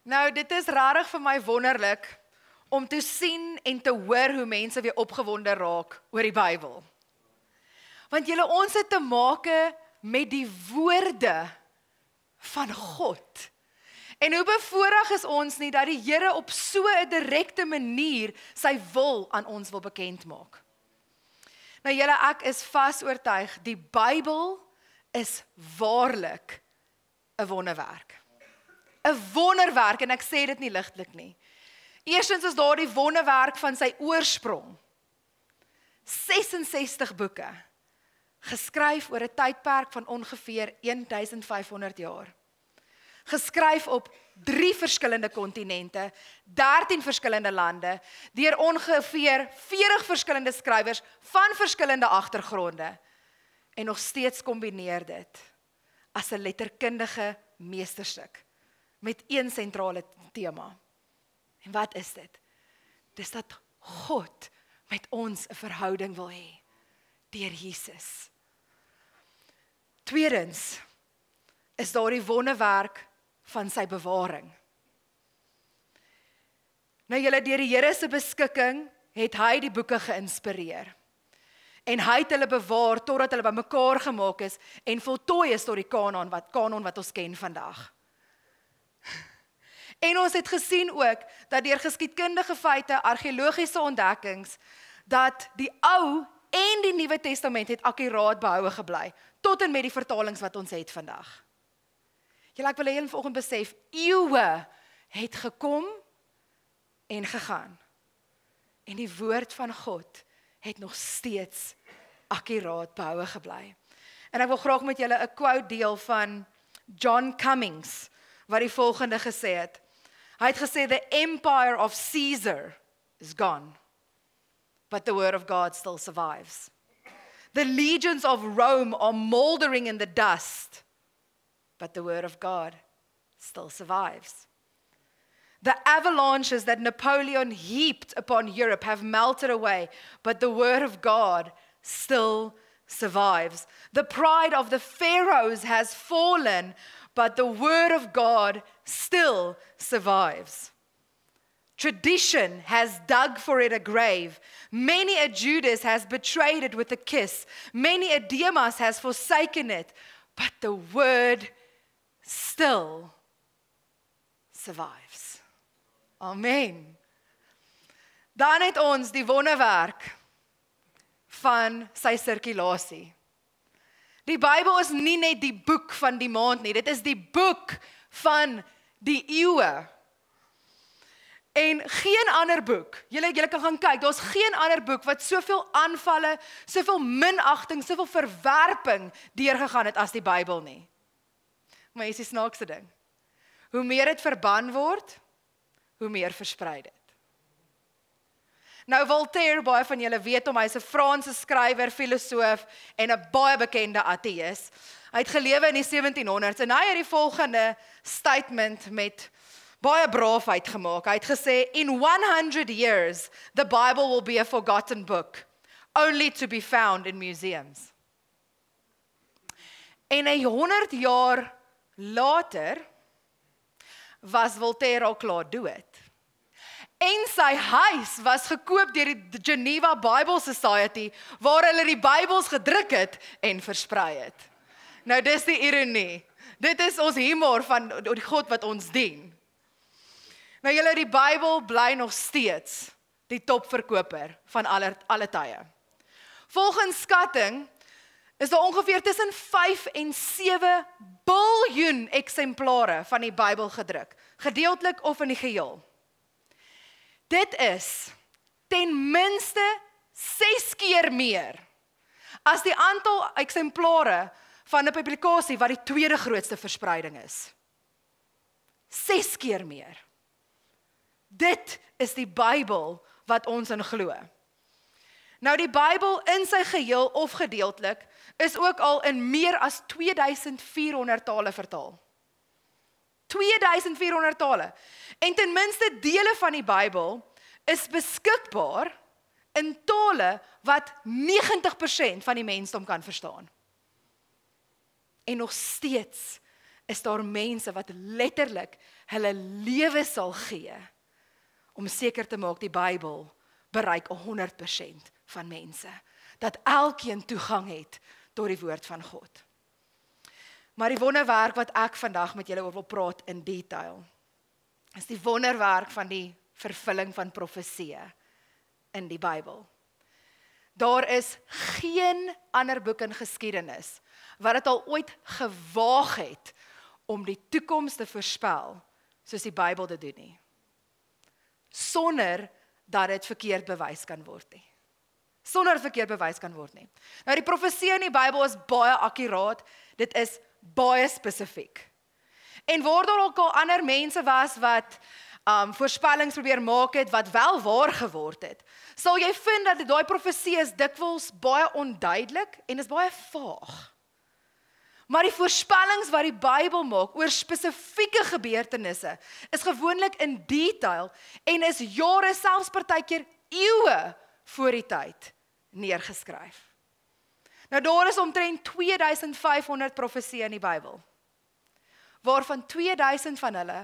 Nou, dit is rarig vir my wonderlik om te sien en te hoor hoe mense weer opgewonde raak oor die Bybel. Want julle, ons het te make met die woorde van God. En hoe bevoorreg is ons nie dat die Here op so 'n direkte manier sy wil aan ons wil bekend maak. Nou julle, ek is vas oortuig, die Bybel is waarlik 'n wonderwerk. 'n Wonderwerk, en ek sê dit nie ligtelik nie. Eerstens is daar die wonderwerk van sy oorsprong. 66 boeke, geskryf oor 'n tydperk van ongeveer 1500 jaar. Geskryf op 3 verskillende kontinente, 13 verskillende lande, deur ongeveer 40 verskillende skrywers van verskillende agtergronde, en nog steeds kombineer dit as 'n letterkundige meesterstuk met een sentrale tema. En wat is dit? Dis dat God met ons 'n verhouding wil hê deur Jesus. Tweedens is daar die wonderwerk van sy bewaring. Nou julle, deur die Here se beskikking het hy die boeke geïnspireer. En hy het hulle bewaar totdat hulle bymekaar gemaak is en voltooi is tot die kanon wat ons ken vandag. En ons het gesien ook dat deur geskiedkundige feite, argeologiese ontdekkings, dat die Ou en die Nuwe Testament het akkuraat behoue gebly, tot en met die vertalings wat ons het vandag. Julle, ek wil hê julle vanoggend besef, eeue het gekom en gegaan. En die woord van God het nog steeds akkuraat behoue gebly. En ek wil graag met julle 'n quote deel van John Cummings, wat die volgende gesê het. Hy het gesê, the empire of Caesar is gone, but the word of God still survives. The legions of Rome are moldering in the dust, but the word of God still survives. The avalanches that Napoleon heaped upon Europe have melted away, but the word of God still survives. The pride of the pharaohs has fallen, but the word of God still survives. Tradition has dug for it a grave. Many a Judas has betrayed it with a kiss. Many a Demas has forsaken it, but the word still survives. Amen. Dan het ons die wonderwerk van sy sirkulasie. Die Bybel is nie net die boek van die maand nie, dit is die boek van die eeue. En geen ander boek, julle kan gaan kyk, daar's geen ander boek wat soveel aanvalle, soveel minagting, soveel verwerping deurgegaan het as die Bybel nie. Maar is die snaakste ding. Hoe meer dit verban word, hoe meer versprei dit. Nou Voltaire, baie van julle weet hom, hy is 'n Franse skrywer, filosoof en 'n baie bekende ateïs. Hy het gelewe in die 1700s en hy het die volgende statement met baie braafheid gemaak. Hy het gesê, in 100 years, the Bible will be a forgotten book, only to be found in museums. En 100 jaar later was Voltaire al klaar dood. En sy huis was gekoop deur die Geneva Bible Society, waar hulle die Bybels gedruk het en versprei het. Nou dis die ironie. Dit is ons humor van die God wat ons dien. Nou julle, die Bybel bly nog steeds die topverkoper van alle tye. Volgens skatting is daar ongeveer tussen 5 en 7 biljoen eksemplare van die Bybel gedruk, gedeeltelik of in die geheel. Dit is ten minste 6 keer meer as die aantal eksemplare van 'n publikasie wat die tweede grootste verspreiding is. 6 keer meer. Dit is die Bybel wat ons in glo. Nou die Bybel in sy geheel of gedeeltelik is ook al in meer as 2400 tale vertaal. 2400 tale. En ten minste dele van die Bybel is beskikbaar in tale wat 90% van die mensdom kan verstaan. En nog steeds is daar mense wat letterlik hulle lewe sal gee om seker te maak die Bybel bereik 100% van mense. Dat elkeen toegang het tot die woord van God. Maar die wonderwerk wat ek vandag met julle oor wil praat in detail, is die wonderwerk van die vervulling van profeseë in die Bybel. Daar is geen ander boek in geskiedenis wat dit al ooit gewaag het om die toekoms te voorspel soos die Bybel dit doen nie. Sonder dat dit verkeerd bewys kan word nie. Sonder dat verkeerd bewys kan word nie. Nou die profeseë in die Bybel is baie akkuraat, dit is baie spesifiek. En waar daar ook al ander mense was wat voorspellings probeer maak het, wat wel waar geword het, sal jy vind dat daai profeseë is dikwels baie onduidelik en is baie vaag. Maar die voorspellings wat die Bybel maak oor spesifieke gebeurtenisse, is gewoonlik in detail en is jare, selfs partykeer eeue voor die tyd neergeskryf. Nou daar is omtrent 2500 profeseë in die Bybel, waarvan 2000 van hulle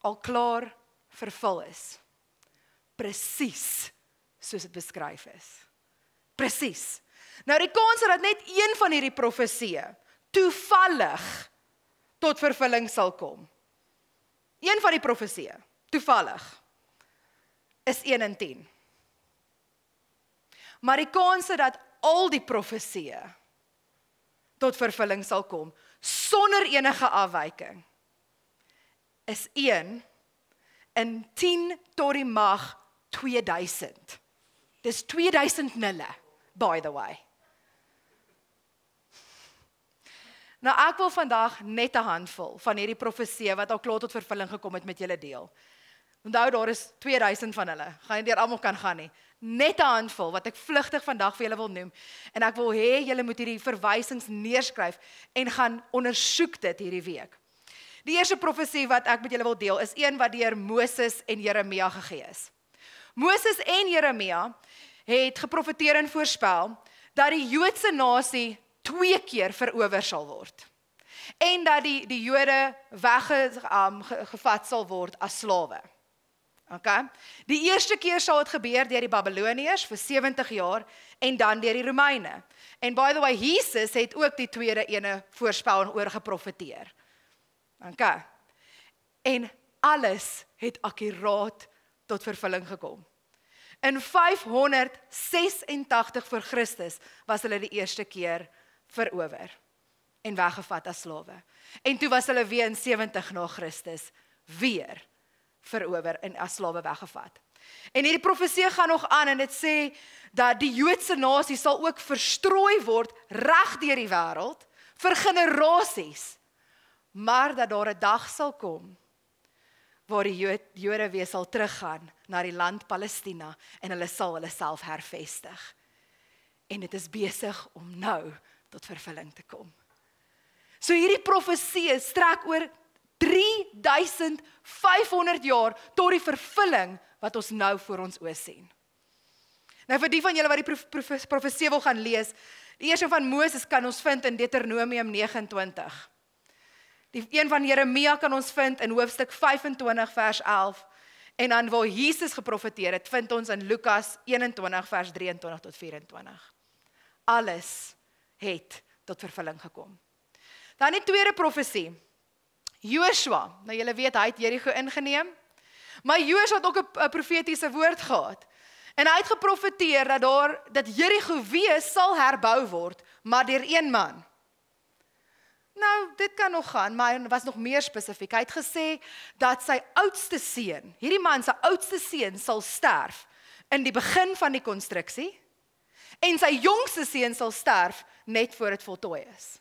al klaar vervul is. Presies soos dit beskryf is. Presies. Nou die kans dat net een van hierdie profeseë toevallig tot vervulling sal kom. Een van die profeseë, toevallig, is 1 in 10. Maar die kans dat al die profeseë tot vervulling sal kom, sonder enige afwyking, is 1 in 10 tot die mag 2000. Dis 2000 nulle, by the way. Nou ek wil vandag net 'n handvol van hierdie profeseë wat al klaar tot vervulling gekom het met julle deel. Onthou daar is 2000 van hulle, gaan nie deur almal kan gaan nie. Net 'n handvol wat ek vlugtig vandag vir julle wil noem. En ek wil hê julle moet hierdie verwysings neerskryf en gaan ondersoek dit hierdie week. Die eerste profesie wat ek met julle wil deel is een wat deur Moses en Jeremia gegee is. Moses en Jeremia het geprofeteer en voorspel dat die Joodse nasie 2 keer verower sal word. En dat die Jode weggevat sal word as slawe. Okay? Die eerste keer sal dit gebeur deur die Babiloniërs vir 70 jaar en dan deur die Romeine. En by the way, Jesus het ook die tweede ene voorspel en oorgeprofeteer. Okay. En alles het akkuraat tot vervulling gekom. In 586 voor Christus was hulle die eerste keer verower en weggevat as slawe. En toe was hulle weer in 70 na Christus weer verower en as slawe weggevat. En hierdie profeseë gaan nog aan en dit sê dat die Joodse nasie sal ook verstrooi word reg deur die wêreld vir generasies. Maar dat daar 'n dag sal kom waar die Jode weer sal teruggaan na die land Palestina en hulle sal hulle self hervestig. En dit is besig om nou tot vervulling te kom. So hierdie profeseë strek oor 3500 jaar tot die vervulling wat ons nou voor ons oë sien. Nou vir die van julle wat die profeseë wil gaan lees, die eerste van Moses kan ons vind in Deuteronomium 29. Die een van Jeremia kan ons vind in hoofstuk 25 vers 11 en dan waar Jesus geprofeteer het, vind ons in Lukas 21 vers 23 tot 24. Alles het tot vervulling gekom. Dan die tweede profesie, Joshua, nou julle weet hy het Jerigo ingeneem, maar Joshua het ook 'n profetiese woord gehad. En hy het geprofeteer dat Jerigo weer sal herbou word, maar deur een man. Nou, dit kan nog gaan, maar hy was nog meer spesifiek. Hy het gesê dat sy oudste seun, hierdie man se oudste seun sal sterf in die begin van die konstruksie en sy jongste seun sal sterf net voor dit voltooi is.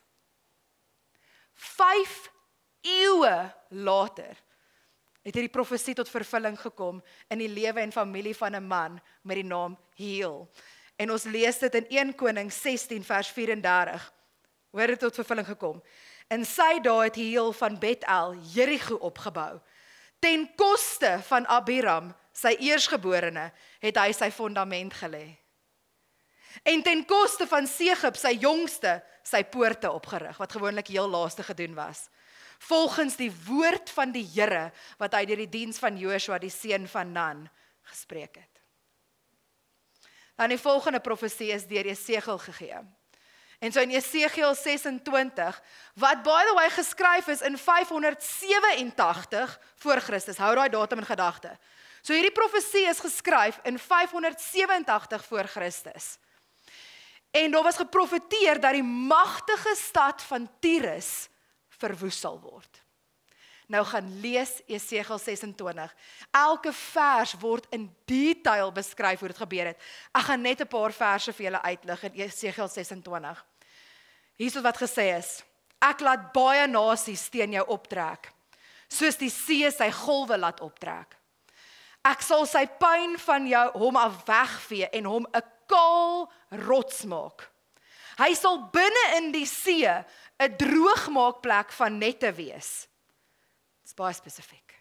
5 eeue later het hierdie profesie tot vervulling gekom in die lewe en familie van 'n man met die naam Heel. En ons lees dit in 1 Koning 16 vers 34. Hoe het dit tot vervulling gekom? In sy dae het Heel van Bethel Jerigo opgebou. Ten koste van Abiram, sy eersgeborene, het hy sy fondament gelê. en ten koste van Segub, sy jongste, sy poorte opgerig, wat gewoonlik heel laaste gedoen was, volgens die woord van die Here, wat hy deur die diens van Joshua, die seun van Nun, gespreek het. Dan die volgende profesie is deur Jesegiel gegee. En so in Jesegiel 26, wat by the way geskryf is in 587 voor Christus, hou daai datum in gedagte. So hierdie profesie is geskryf in 587 voor Christus. En daar was geprofeteer dat die magtige stad van Tyrus verwoes sal word. Nou gaan lees Jesegiel 26. Elke vers word in detail beskryf hoe dit gebeur het. Ek gaan net 'n paar verse vir julle uitlig in Jesegiel 26. Hier is wat gesê is: Ek laat baie nasies teen jou optrek, soos die see sy golwe laat optrek. Ek sal sy puin van hom af wegvee en hom 'n kaal rots maak. Hy sal binne in die see 'n droogmaakplek van nette wees. Dit is baie spesifiek.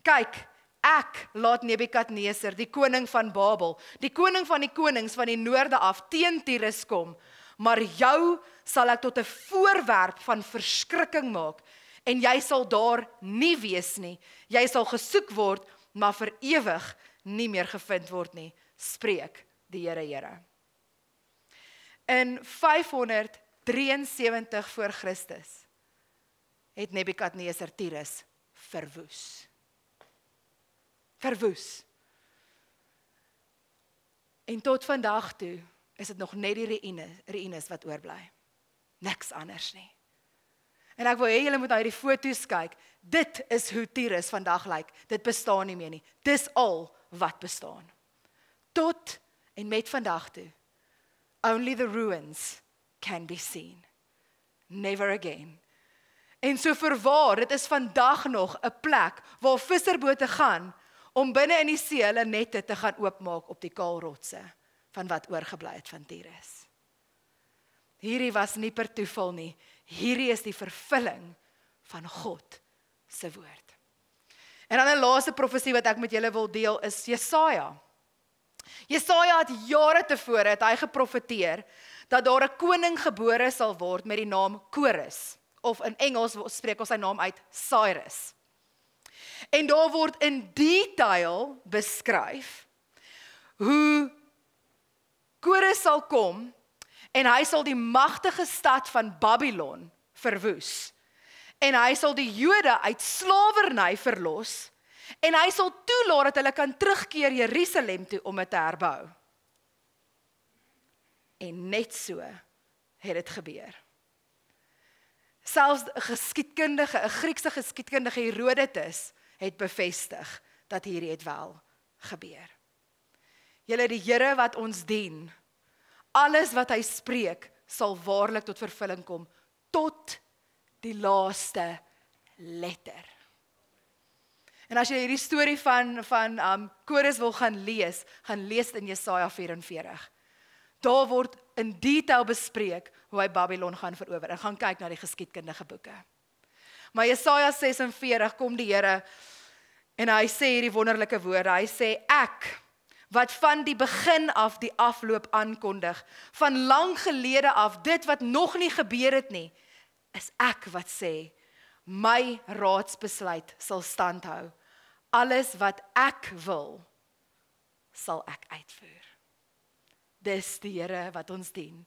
Kyk, ek laat Nebukadneser, die koning van Babel, die koning van die konings van die noorde af, teen Tyrus kom, maar jou sal ek tot 'n voorwerp van verskrikking maak, en jy sal daar nie wees nie. Jy sal gesoek word, maar vir ewig nie meer gevind word nie, spreek die Here. In 573 voor Christus het Nebukadneser Tyrus verwoes. Verwoes. En tot vandag toe is dit nog net die ruïnes wat oorbly. Niks anders nie. En ek wil hê julle moet na hierdie foto's kyk. Dit is hoe Tyrus vandag lyk. Dit bestaan nie meer nie. Dis al wat bestaan. Tot en met vandag toe. Only the ruins can be seen. Never again. En so verwaar, dit is vandag nog 'n plek waar visserbote gaan om binne in die see hulle nette te gaan oopmaak op die kaalrotse van wat oorgebly het van Tyrus. Hierdie was nie per toeval nie. Hierdie is die vervulling van God se woord. En dan 'n laaste profesie wat ek met julle wil deel is Jesaja. Jesaja het jare tevore het hy geprofeteer dat daar 'n koning gebore sal word met die naam Kores, of in Engels spreek ons sy naam uit, Cyrus. En daar word in detail beskryf hoe Kores sal kom en hy sal die magtige stad van Babylon verwoes. En hy sal die Jode uit slawerny verlos en hy sal toelaat dat hulle kan terugkeer Jerusalem toe om dit te herbou. En net so het dit gebeur. Selfs 'n geskiedkundige, 'n Griekse geskiedkundige Herodotus het bevestig dat hierdie het wel gebeur. Julle, die Here wat ons dien, alles wat hy spreek sal waarlik tot vervulling kom tot die laaste letter. En as jy hierdie storie van Kores wil gaan lees dit in Jesaja 44. Daar word in detail bespreek hoe hy Babylon gaan verower. En gaan kyk na die geskiedkundige boeke. Maar Jesaja 46 kom die Here en hy sê hierdie wonderlike woorde. Hy sê, ek wat van die begin af die afloop aankondig, van lang gelede af, dit wat nog nie gebeur het nie, is ek wat sê, my raadsbesluit sal standhou. Alles wat ek wil, sal ek uitvoer. Dis die Here wat ons dien.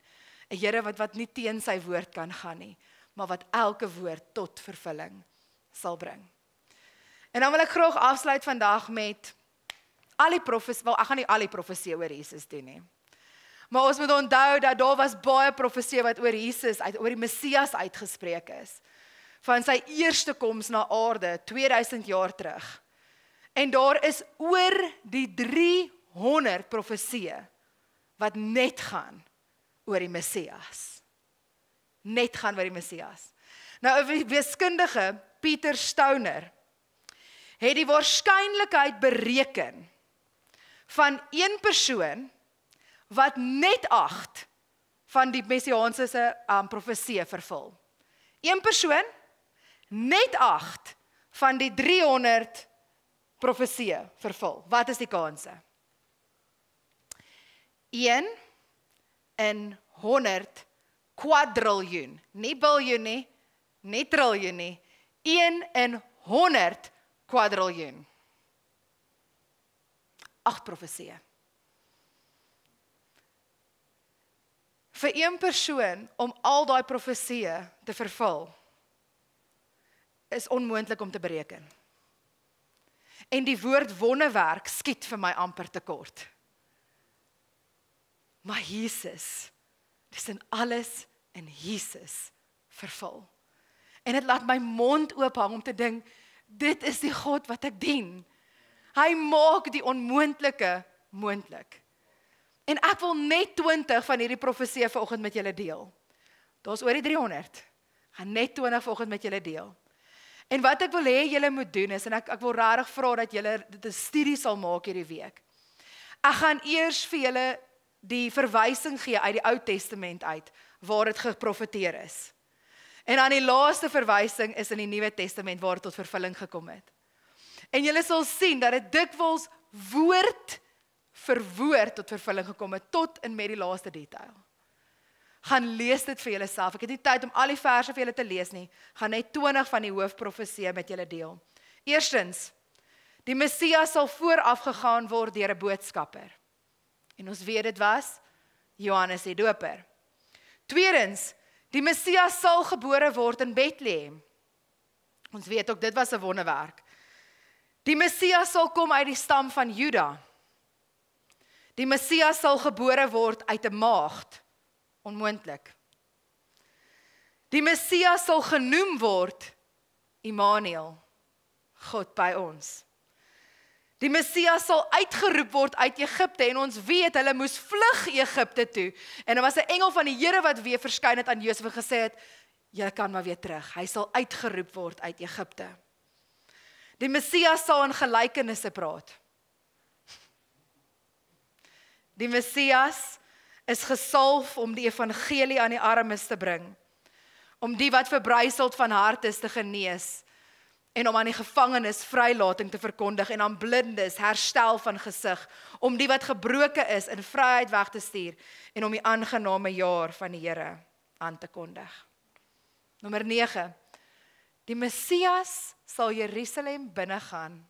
'n Here wat nie teen sy woord kan gaan nie, maar wat elke woord tot vervulling sal bring. En dan wil ek graag afsluit vandag met al die profesie, wel ek gaan nie al die profesie oor Jesus doen nie. Maar ons moet onthou dat daar was baie profesie wat oor Jesus, oor die Messias uitgespreek is. Van sy eerste koms na aarde, 2000 jaar terug. En daar is oor die 300 profesieë wat net gaan oor die Messias. Net gaan oor die Messias. Nou, 'n wiskundige, Pieter Stauner, het die waarskynlikheid bereken van een persoon wat net 8 van die messiaanse profesie vervul. Een persoon, net 8 van die 300 profesie vervul. Wat is die kanse? 1 in 100 kwadriljoen, nie biljoen nie, nie triljoen nie, 1 in 100 kwadriljoen. 8 profesieë. Vir een persoon om al daai profesieë te vervul, is onmoontlik om te bereken. En die woord wonderwerk skiet vir my amper tekort. Maar Jesus, dis in alles in Jesus vervul. En dit laat my mond oophang om te dink, dit is die God wat ek dien. Hy maak die onmoontlike moontlik. En ek wil net 20 van hierdie profesieë vanoggend met julle deel. Daar's oor die 300. Gaan net 20 vanoggend met julle deel. En wat ek wil hê julle moet doen is, en ek wil regtig vra dat julle dit 'n studie sal maak hierdie week. Ek gaan eers vir julle die verwysing gee uit die Ou Testament uit, waar dit geprofeteer is. En dan die laaste verwysing is in die Nuwe Testament waar dit tot vervulling gekom het. En julle sal sien dat dit dikwels woord vir woord tot vervulling gekom het, tot en met die laaste detail. Gaan lees dit vir julle self. Ek het nie tyd om al die verse vir julle te lees nie. Gaan net 20 van die hoofprofesieë met julle deel. Eerstens, die Messias sal vooraf gegaan word deur 'n boodskapper. En ons weet dit was Johannes die Doper. Tweedens, die Messias sal gebore word in Bethlehem. Ons weet ook dit was 'n wonderwerk. Die Messias sal kom uit die stam van Juda. Die Messias sal gebore word uit 'n maagd. Onmoontlik. Die Messias sal genoem word Immanuel, God by ons. Die Messias sal uitgeroep word uit Egipte en ons weet hulle moes vlug Egipte toe. En daar was 'n engel van die Here wat weer verskyn het aan Josef en gesê het, jy kan maar weer terug. Hy sal uitgeroep word uit Egipte. Die Messias sal in gelykenisse praat. Die Messias is gesalf om die evangelie aan die armes te bring, om die wat verbryseld van hart is te genees, en om aan die gevangenes vrylating te verkondig, en aan blindes herstel van gesig, om die wat gebroken is in vryheid weg te stuur, en om die aangename jaar van die Here aan te kondig. Nommer 9. Die Messias sal Jerusalem binnegaan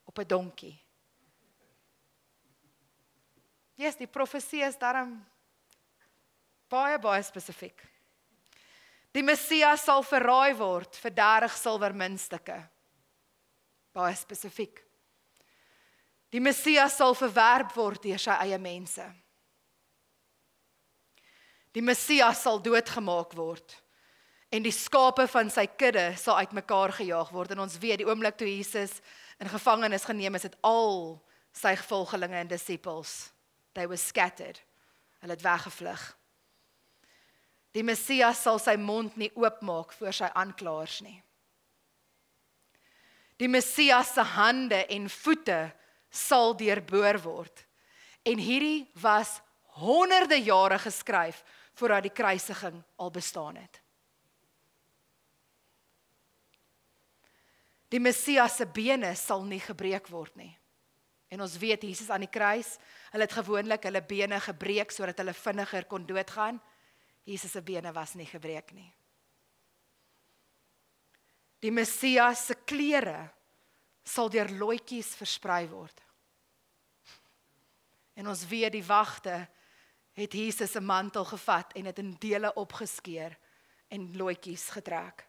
op 'n donkie. Yes, die profesie is daarom baie spesifiek. Die Messias sal verraai word vir 30 silwer muntstukke. Baie spesifiek. Die Messias sal verwerp word deur sy eie mense. Die Messias sal doodgemaak word. En die skape van sy kudde sal uitmekaar gejaag word. En ons weet, die oomblik toe Jesus in gevangenis geneem is, het al sy volgelinge en disippels, they were scattered. Hulle het weggevlug. Die Messias sal sy mond nie oopmaak voor sy aanklaers nie. Die Messias se hande en voete sal deurboor word. En hierdie was honderde jare geskryf voordat die kruisiging al bestaan het. Die Messias se bene sal nie gebreek word nie. En ons weet, Jesus aan die kruis, hulle het gewoonlik hulle bene gebreek sodat hulle vinniger kon doodgaan. Jesus se bene was nie gebreek nie. Die Messias se klere sal deur looitjies versprei word. En ons weet, die wagte het Jesus se mantel gevat en het in dele opgeskeer en looitjies getrek.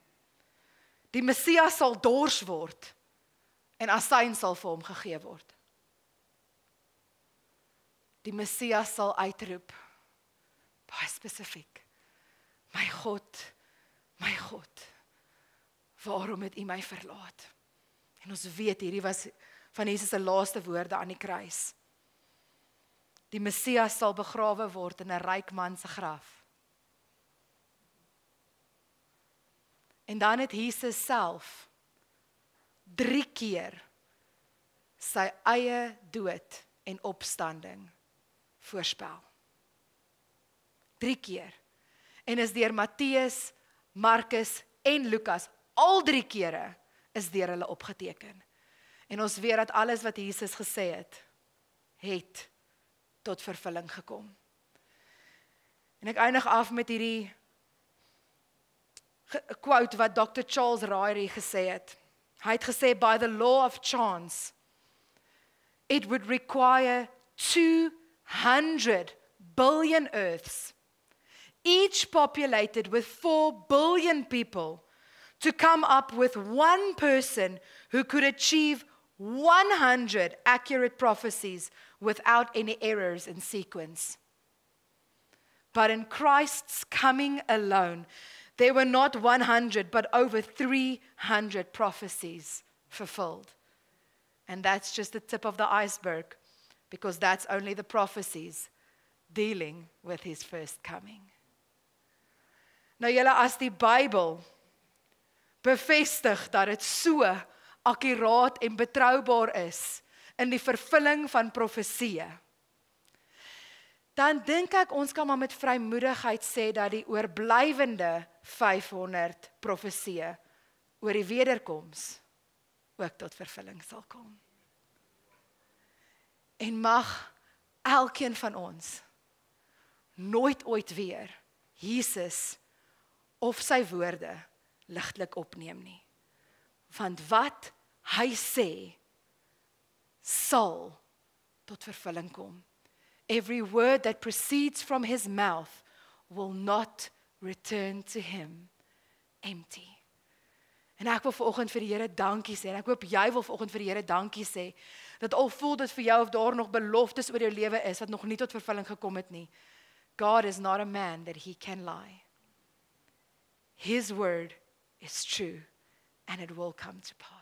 Die Messias sal dors word en asyn sal vir hom gegee word. Die Messias sal uitroep, baie spesifiek, my God, waarom het U my verlaat? En ons weet, hierdie was van Jesus se laaste woorde aan die kruis. Die Messias sal begrawe word in 'n ryk man se graf. En dan het Jesus self 3 keer sy eie dood en opstanding voorspel. 3 keer. En is deur Matteus, Markus en Lukas, al 3 kere is deur hulle opgeteken. En ons weet dat alles wat Jesus gesê het tot vervulling gekom. En ek eindig af met hierdie quote wat Dr. Charles Ryrie gesê het. Hy het gesê, by the law of chance, it would require 200 billion Earths, each populated with 4 billion people, to come up with one person who could achieve 100 accurate prophecies without any errors in sequence. But in Christ's coming alone, there were not 100, but over 300 prophecies fulfilled. And that's just the tip of the iceberg, because that's only the prophecies dealing with his first coming. Nou julle, as die Bybel bevestig dat dit so akkuraat en betroubaar is in die vervulling van profeseë, dan dink ek ons kan maar met vrymoedigheid sê dat die oorblywende 500 profeseë oor die wederkoms ook tot vervulling sal kom. En mag elkeen van ons nooit ooit weer Jesus of sy woorde ligtelik opneem nie. Want wat hy sê, sal tot vervulling kom. Every word that proceeds from his mouth will not return to him empty. En ek wil vanoggend vir die Here dankie sê, en ek hoop jy wil vanoggend vir die Here dankie sê, dat al voel dit vir jou of daar nog beloftes oor jou lewe is, wat nog nie tot vervulling gekom het nie. God is not a man that he can lie. His word is true, and it will come to pass.